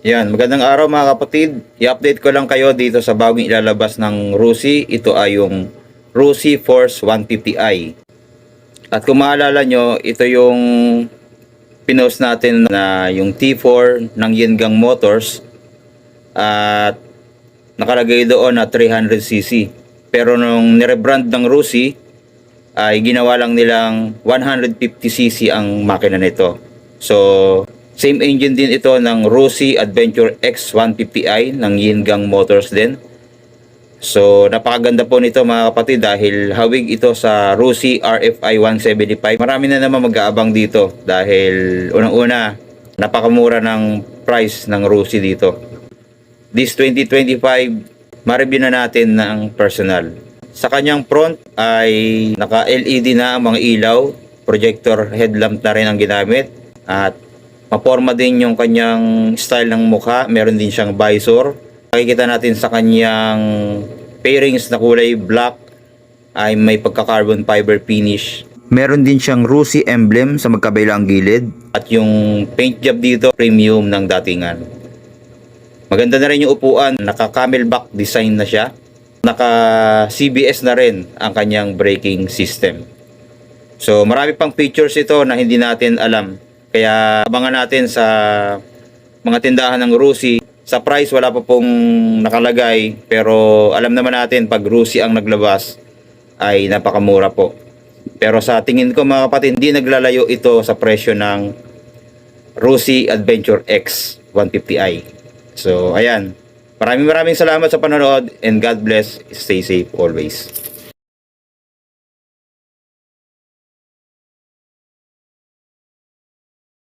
Yan, magandang araw mga kapatid. I-update ko lang kayo dito sa bagong ilalabas ng RUSI. Ito ay yung RUSI Force 150i. At kung maalala nyo, ito yung pinost natin na yung T4 ng Yangang Motors at nakalagay doon na 300cc. Pero nung nirebrand ng RUSI ay ginawa lang nilang 150cc ang makina nito. So same engine din ito ng RUSI Adventure X 150i ng Yangang Motors din. So napakaganda po nito mga kapatid dahil hawig ito sa RUSI RFI 175. Marami na naman mag-aabang dito dahil unang-una napakamura ng price ng RUSI dito. This 2025 ma-review na natin ng personal. Sa kanyang front ay naka LED na ang mga ilaw, projector headlamp na rin ang ginamit at maporma din yung kanyang style ng mukha. Meron din siyang visor. Makikita natin sa kanyang pairings na kulay black ay may pagka-carbon fiber finish. Meron din siyang RUSI emblem sa magkabilang gilid. At yung paint job dito, premium ng datingan. Maganda na rin yung upuan. Naka-camelback design na siya. Naka-CBS na rin ang kanyang braking system. So marami pang features ito na hindi natin alam. Kaya abangan natin sa mga tindahan ng RUSI. Sa price wala pa pong nakalagay, pero alam naman natin pag RUSI ang naglabas ay napakamura po. Pero sa tingin ko mga kapatid, hindi naglalayo ito sa presyo ng RUSI Adventure X 150i. So ayan, maraming salamat sa panonood and God bless. Stay safe always.